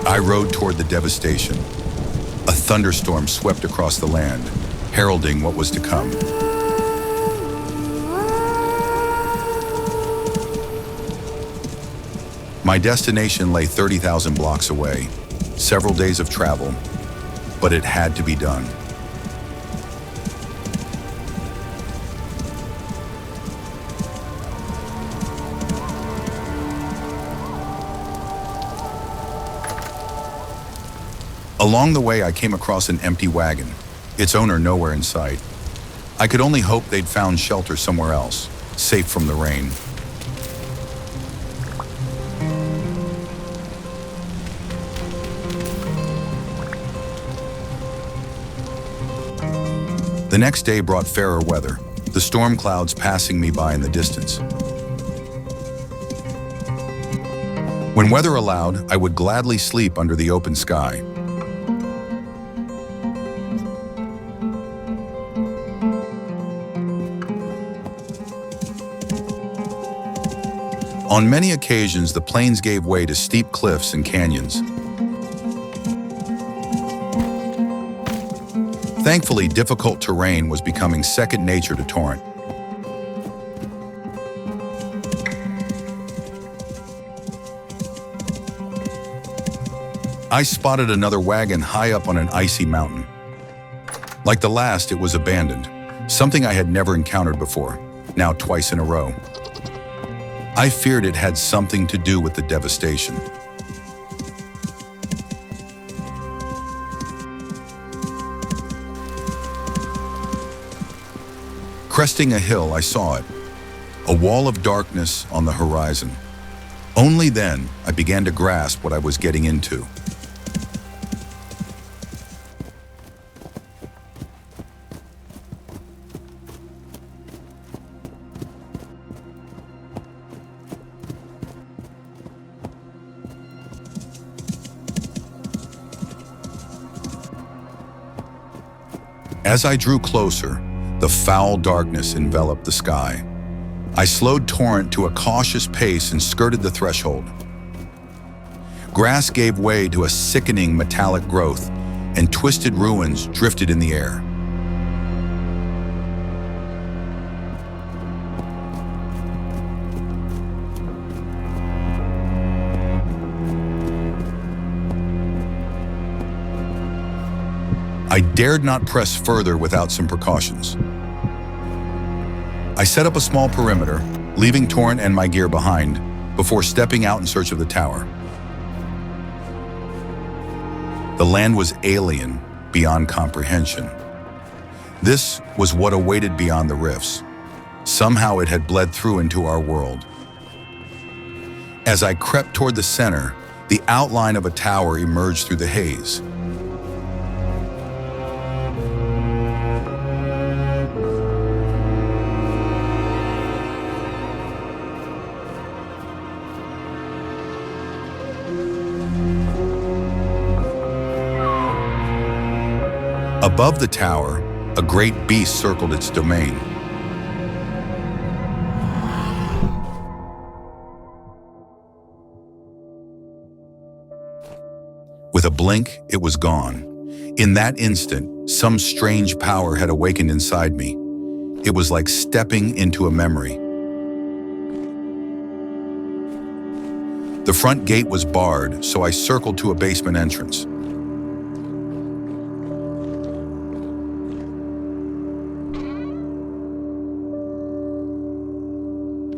I rode toward the devastation. A thunderstorm swept across the land, heralding what was to come. My destination lay 30,000 blocks away, several days of travel, but it had to be done. Along the way, I came across an empty wagon, its owner nowhere in sight. I could only hope they'd found shelter somewhere else, safe from the rain. The next day brought fairer weather, the storm clouds passing me by in the distance. When weather allowed, I would gladly sleep under the open sky. On many occasions, the plains gave way to steep cliffs and canyons. Thankfully, difficult terrain was becoming second nature to Torrent. I spotted another wagon high up on an icy mountain. Like the last, it was abandoned, something I had never encountered before, now twice in a row. I feared it had something to do with the devastation. Cresting a hill, I saw it, a wall of darkness on the horizon. Only then, I began to grasp what I was getting into. As I drew closer, the foul darkness enveloped the sky. I slowed Torrent to a cautious pace and skirted the threshold. Grass gave way to a sickening metallic growth, and twisted ruins drifted in the air. I dared not press further without some precautions. I set up a small perimeter, leaving Torrent and my gear behind, before stepping out in search of the tower. The land was alien, beyond comprehension. This was what awaited beyond the rifts. Somehow it had bled through into our world. As I crept toward the center, the outline of a tower emerged through the haze. Above the tower, a great beast circled its domain. With a blink, it was gone. In that instant, some strange power had awakened inside me. It was like stepping into a memory. The front gate was barred, so I circled to a basement entrance.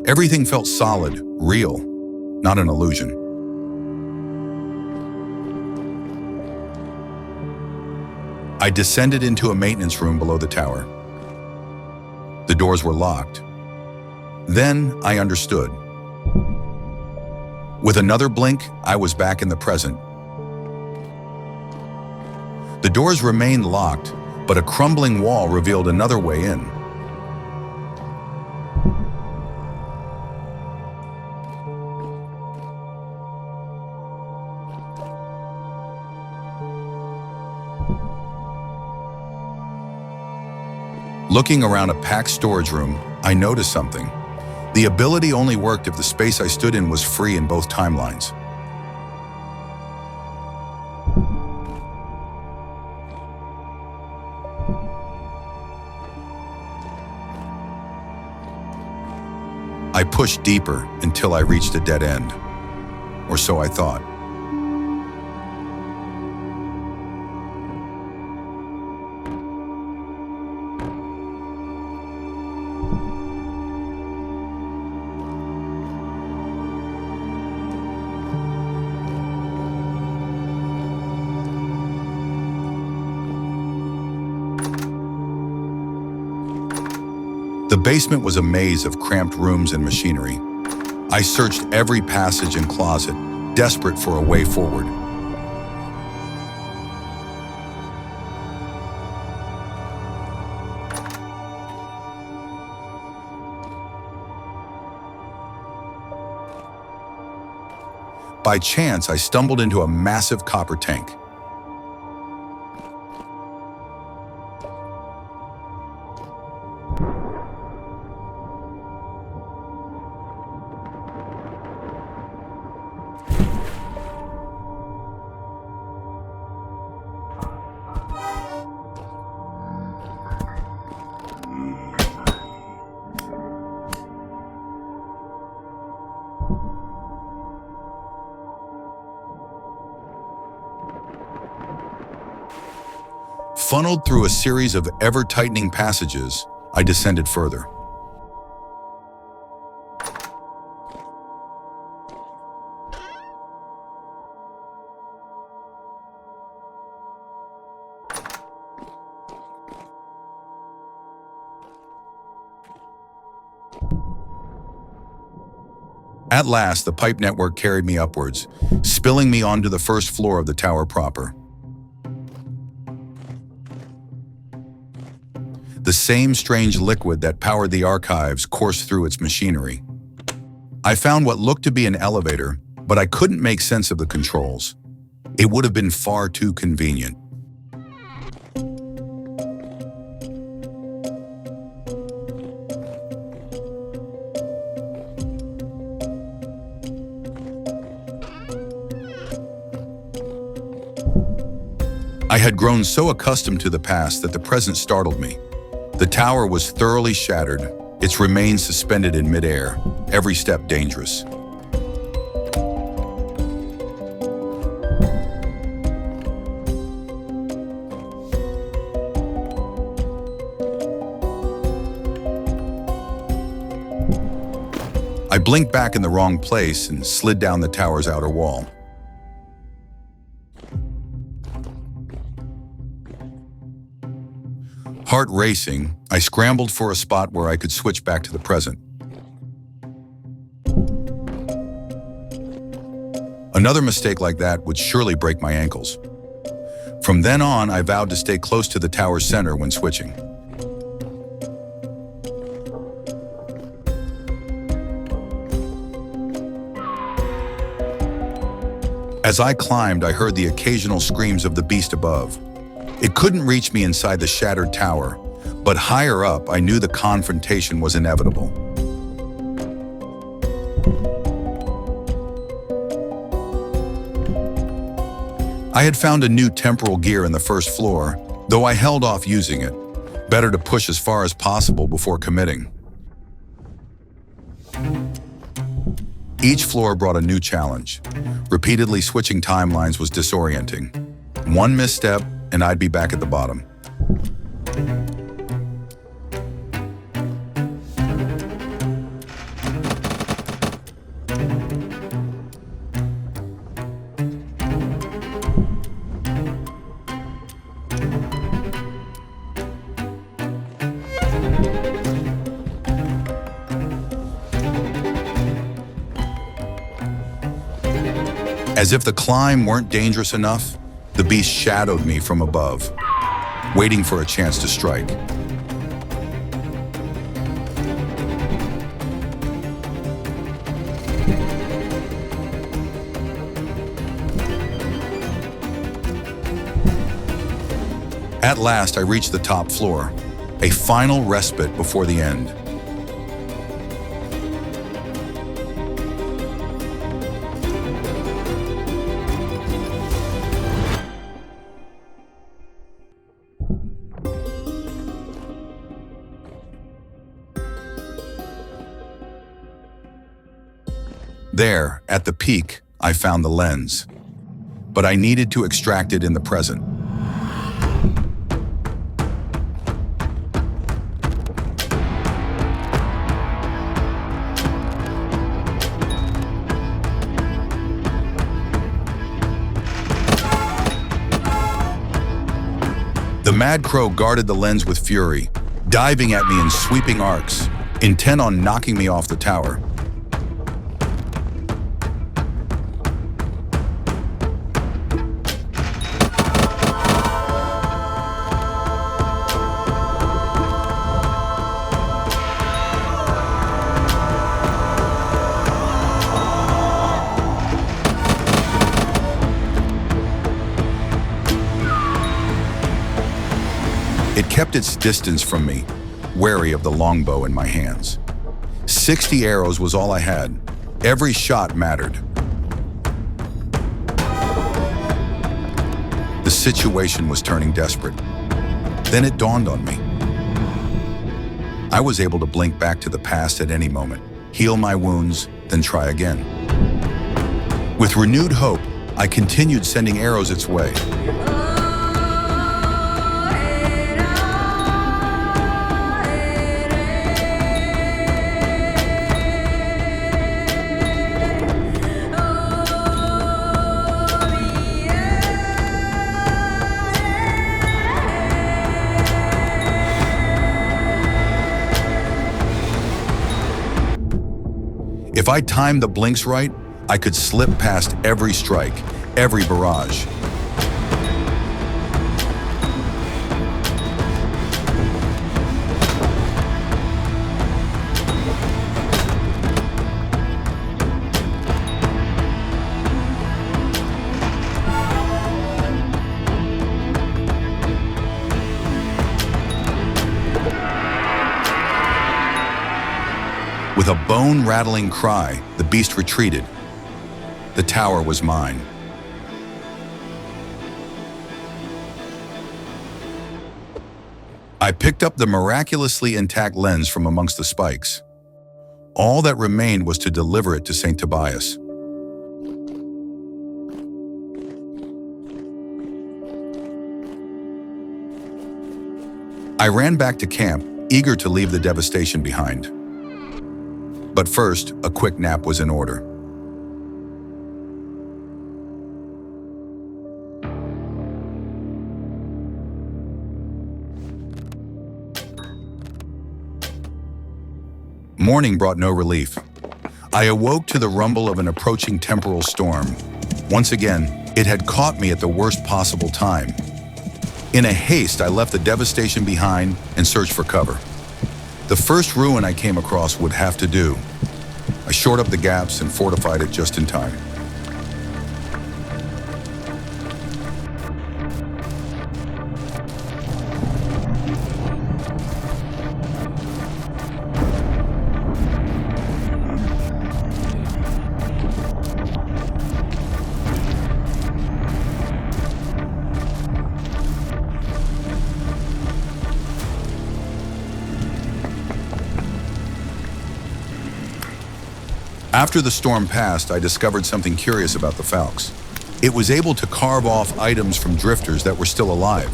Everything felt solid, real, not an illusion. I descended into a maintenance room below the tower. The doors were locked. Then I understood. With another blink, I was back in the present. The doors remained locked, but a crumbling wall revealed another way in. Looking around a packed storage room, I noticed something. The ability only worked if the space I stood in was free in both timelines. I pushed deeper until I reached a dead end, or so I thought. The basement was a maze of cramped rooms and machinery. I searched every passage and closet, desperate for a way forward. By chance, I stumbled into a massive copper tank. Funneled through a series of ever-tightening passages, I descended further. At last, the pipe network carried me upwards, spilling me onto the first floor of the tower proper. The same strange liquid that powered the archives coursed through its machinery. I found what looked to be an elevator, but I couldn't make sense of the controls. It would have been far too convenient. I had grown so accustomed to the past that the present startled me. The tower was thoroughly shattered, its remains suspended in midair, every step dangerous. I blinked back in the wrong place and slid down the tower's outer wall. Heart racing, I scrambled for a spot where I could switch back to the present. Another mistake like that would surely break my ankles. From then on, I vowed to stay close to the tower's center when switching. As I climbed, I heard the occasional screams of the beast above. It couldn't reach me inside the shattered tower, but higher up, I knew the confrontation was inevitable. I had found a new temporal gear in the first floor, though I held off using it. Better to push as far as possible before committing. Each floor brought a new challenge. Repeatedly switching timelines was disorienting. One misstep, and I'd be back at the bottom. As if the climb weren't dangerous enough, the beast shadowed me from above, waiting for a chance to strike. At last, I reached the top floor, a final respite before the end. There, at the peak, I found the lens, but I needed to extract it in the present. The Mad Crow guarded the lens with fury, diving at me in sweeping arcs, intent on knocking me off the tower. It kept its distance from me, wary of the longbow in my hands. 60 arrows was all I had. Every shot mattered. The situation was turning desperate. Then it dawned on me. I was able to blink back to the past at any moment, heal my wounds, then try again. With renewed hope, I continued sending arrows its way. If I timed the blinks right, I could slip past every strike, every barrage. With a bone-rattling cry, the beast retreated. The tower was mine. I picked up the miraculously intact lens from amongst the spikes. All that remained was to deliver it to St. Tobias. I ran back to camp, eager to leave the devastation behind. But first, a quick nap was in order. Morning brought no relief. I awoke to the rumble of an approaching temporal storm. Once again, it had caught me at the worst possible time. In a haste, I left the devastation behind and searched for cover. The first ruin I came across would have to do. I shored up the gaps and fortified it just in time. After the storm passed, I discovered something curious about the falx. It was able to carve off items from drifters that were still alive.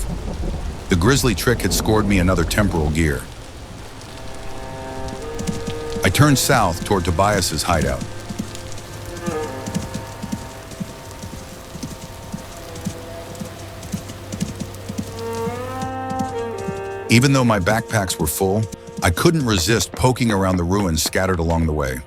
The grisly trick had scored me another temporal gear. I turned south toward Tobias's hideout. Even though my backpacks were full, I couldn't resist poking around the ruins scattered along the way.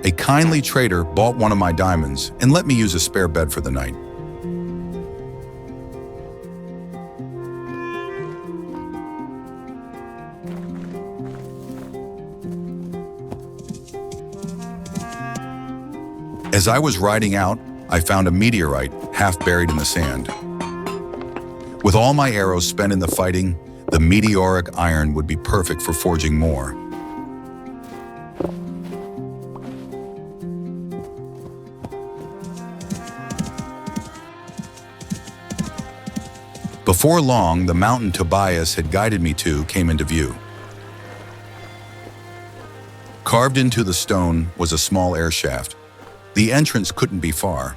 A kindly trader bought one of my diamonds and let me use a spare bed for the night. As I was riding out, I found a meteorite half buried in the sand. With all my arrows spent in the fighting, the meteoric iron would be perfect for forging more. Before long, the mountain Tobias had guided me to came into view. Carved into the stone was a small air shaft. The entrance couldn't be far.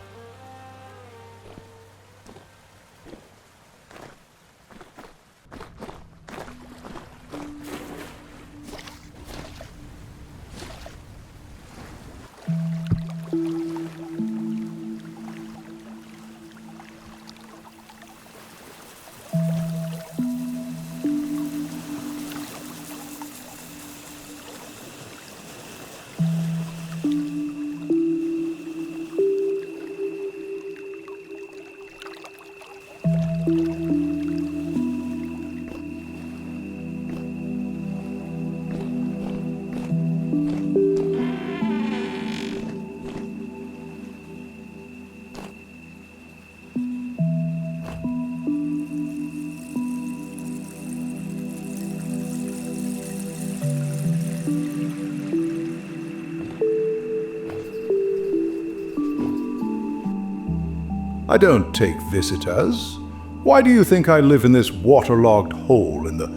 I don't take visitors. Why do you think I live in this waterlogged hole in the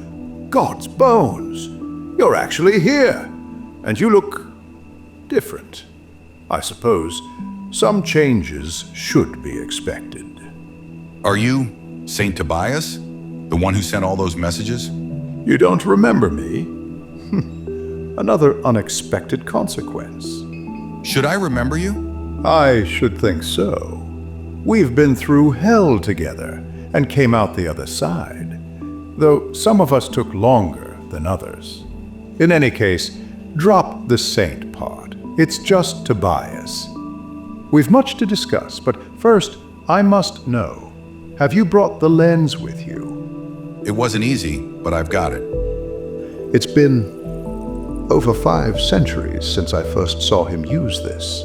God's bones? You're actually here, and you look different. I suppose some changes should be expected. Are you Saint Tobias? The one who sent all those messages? You don't remember me? Another unexpected consequence. Should I remember you? I should think so. We've been through hell together and came out the other side, though some of us took longer than others. In any case, drop the saint part. It's just Tobias. We've much to discuss, but first, I must know, have you brought the lens with you? It wasn't easy, but I've got it. It's been over 5 centuries since I first saw him use this.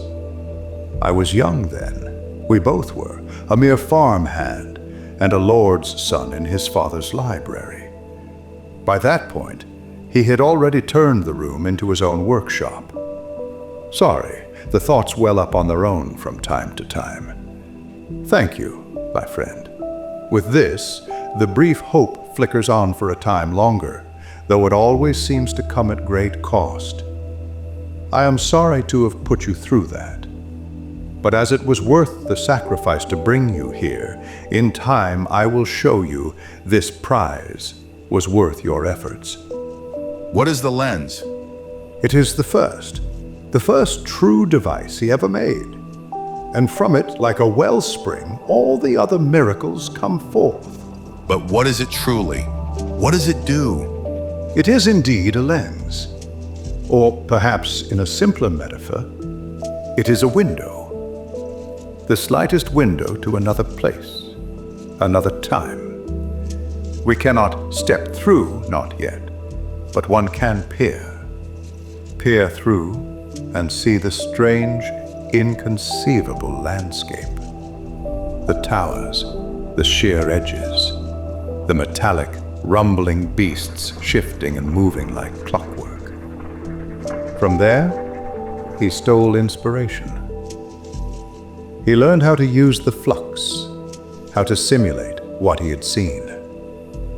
I was young then. We both were, a mere farmhand and a lord's son in his father's library. By that point, he had already turned the room into his own workshop. Sorry, the thoughts well up on their own from time to time. Thank you, my friend. With this, the brief hope flickers on for a time longer, though it always seems to come at great cost. I am sorry to have put you through that. But as it was worth the sacrifice to bring you here, in time I will show you this prize was worth your efforts. What is the lens? It is the first true device he ever made. And from it, like a wellspring, all the other miracles come forth. But what is it truly? What does it do? It is indeed a lens. Or perhaps in a simpler metaphor, it is a window. The slightest window to another place, another time. We cannot step through, not yet, but one can peer through and see the strange, inconceivable landscape. The towers, the sheer edges, the metallic, rumbling beasts shifting and moving like clockwork. From there, he stole inspiration. He learned how to use the flux, how to simulate what he had seen,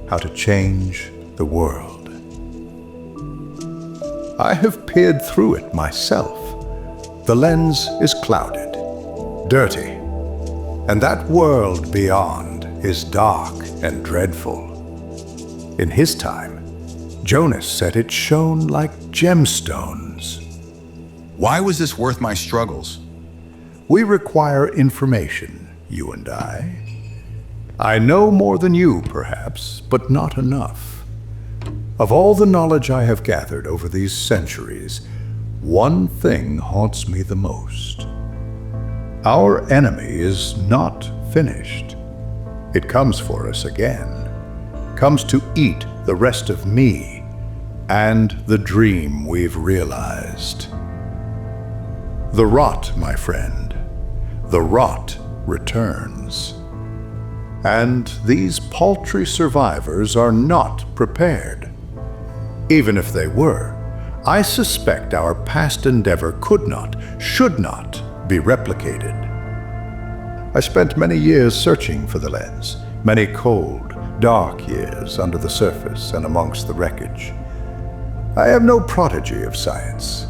how to change the world. I have peered through it myself. The lens is clouded, dirty, and that world beyond is dark and dreadful. In his time, Jonas said it shone like gemstones. Why was this worth my struggles? We require information, you and I. I know more than you, perhaps, but not enough. Of all the knowledge I have gathered over these centuries, one thing haunts me the most. Our enemy is not finished. It comes for us again, comes to eat the rest of me and the dream we've realized. The rot, my friend. The rot returns. And these paltry survivors are not prepared. Even if they were, I suspect our past endeavor could not, should not be replicated. I spent many years searching for the lens, many cold, dark years under the surface and amongst the wreckage. I am no prodigy of science.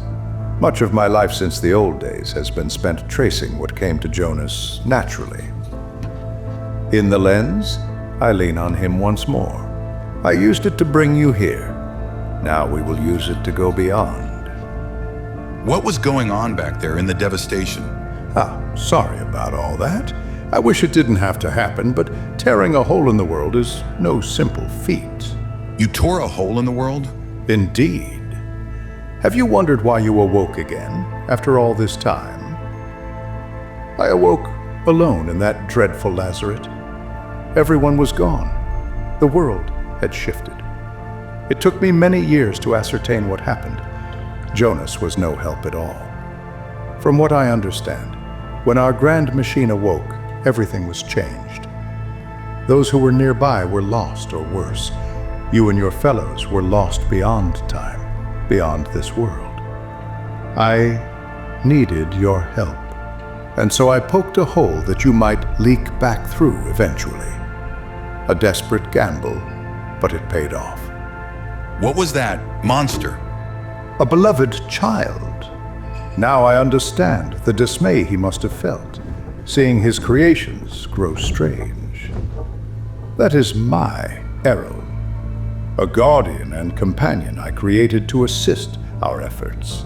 Much of my life since the old days has been spent tracing what came to Jonas naturally. In the lens, I lean on him once more. I used it to bring you here. Now we will use it to go beyond. What was going on back there in the Devastation? Sorry about all that. I wish it didn't have to happen, but tearing a hole in the world is no simple feat. You tore a hole in the world? Indeed. Have you wondered why you awoke again after all this time? I awoke alone in that dreadful Lazaret. Everyone was gone. The world had shifted. It took me many years to ascertain what happened. Jonas was no help at all. From what I understand, when our grand machine awoke, everything was changed. Those who were nearby were lost, or worse. You and your fellows were lost beyond time, beyond this world. I needed your help, and so I poked a hole that you might leak back through eventually. A desperate gamble, but it paid off. What was that monster? A beloved child. Now I understand the dismay he must have felt, seeing his creations grow strange. That is my arrow, a guardian and companion I created to assist our efforts.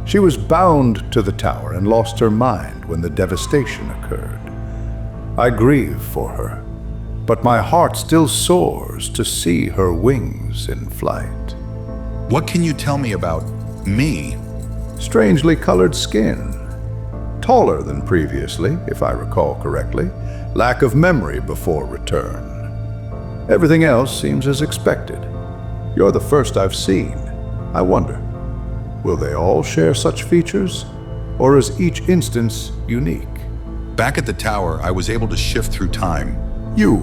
She was bound to the tower and lost her mind when the devastation occurred. I grieve for her, but my heart still soars to see her wings in flight. What can you tell me about me? Strangely colored skin. Taller than previously, if I recall correctly. Lack of memory before return. Everything else seems as expected. You're the first I've seen. I wonder, will they all share such features? Or is each instance unique? Back at the tower, I was able to shift through time. You?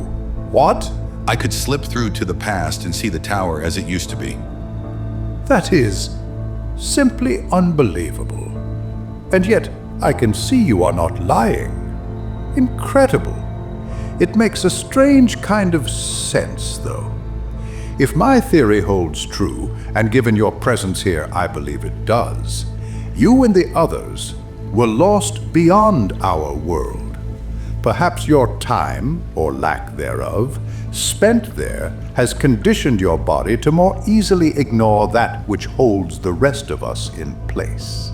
What? I could slip through to the past and see the tower as it used to be. That is simply unbelievable. And yet, I can see you are not lying. Incredible. It makes a strange kind of sense, though. If my theory holds true, and given your presence here, I believe it does, you and the others were lost beyond our world. Perhaps your time, or lack thereof, spent there has conditioned your body to more easily ignore that which holds the rest of us in place.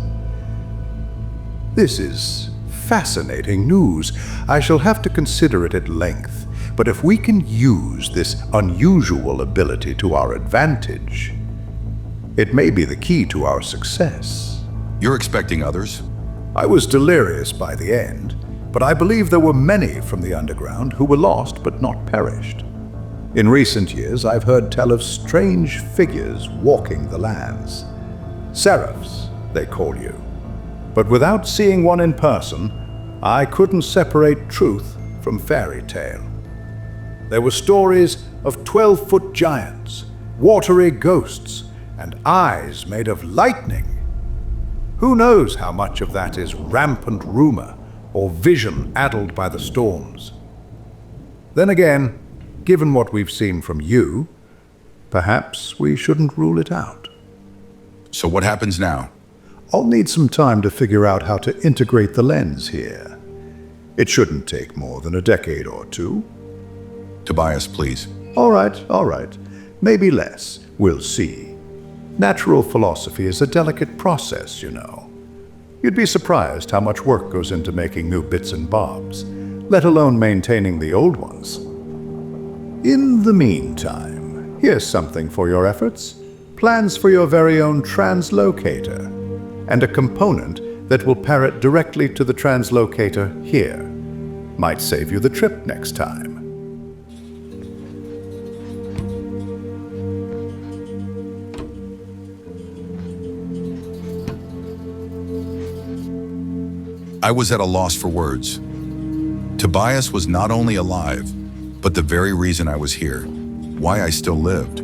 This is fascinating news. I shall have to consider it at length, but if we can use this unusual ability to our advantage, it may be the key to our success. You're expecting others? I was delirious by the end, but I believe there were many from the underground who were lost but not perished. In recent years, I've heard tell of strange figures walking the lands. Seraphs, they call you. But without seeing one in person, I couldn't separate truth from fairy tale. There were stories of 12-foot giants, watery ghosts, and eyes made of lightning. Who knows how much of that is rampant rumor or vision addled by the storms? Then again, given what we've seen from you, perhaps we shouldn't rule it out. So what happens now? I'll need some time to figure out how to integrate the lens here. It shouldn't take more than a decade or two. Tobias, please. All right. Maybe less. We'll see. Natural philosophy is a delicate process, you know. You'd be surprised how much work goes into making new bits and bobs, let alone maintaining the old ones. In the meantime, here's something for your efforts. Plans for your very own translocator, and a component that will parrot directly to the translocator here. Might save you the trip next time. I was at a loss for words. Tobias was not only alive, but the very reason I was here, why I still lived.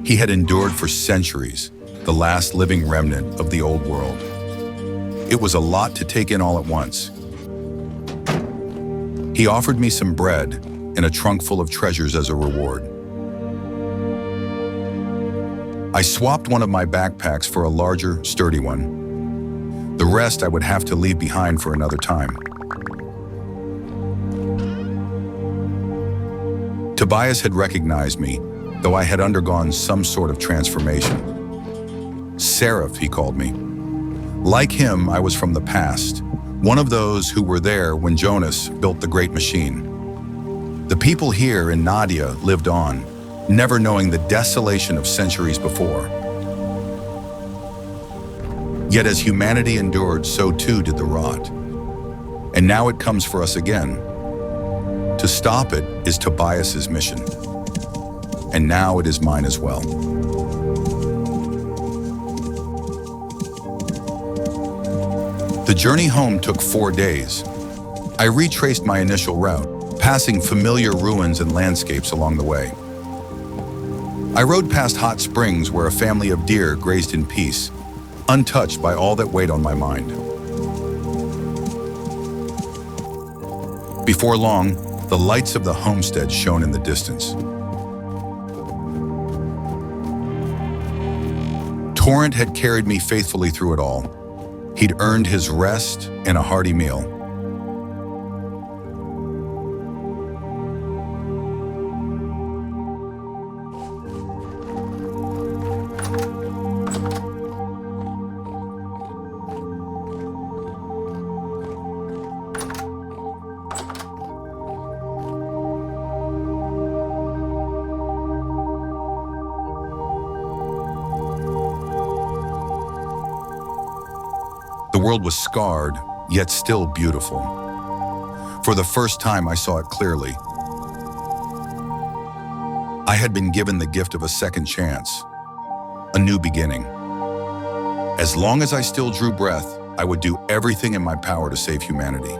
He had endured for centuries, the last living remnant of the old world. It was a lot to take in all at once. He offered me some bread and a trunk full of treasures as a reward. I swapped one of my backpacks for a larger, sturdy one. The rest I would have to leave behind for another time. Tobias had recognized me, though I had undergone some sort of transformation. Seraph, he called me. Like him, I was from the past, one of those who were there when Jonas built the great machine. The people here in Nadiya lived on, never knowing the desolation of centuries before. Yet as humanity endured, so too did the rot. And now it comes for us again. To stop it is Tobias's mission. And now it is mine as well. The journey home took 4 days. I retraced my initial route, passing familiar ruins and landscapes along the way. I rode past hot springs where a family of deer grazed in peace, untouched by all that weighed on my mind. Before long, the lights of the homestead shone in the distance. Torrent had carried me faithfully through it all. He'd earned his rest and a hearty meal. The world was scarred, yet still beautiful. For the first time, I saw it clearly. I had been given the gift of a second chance, a new beginning. As long as I still drew breath, I would do everything in my power to save humanity.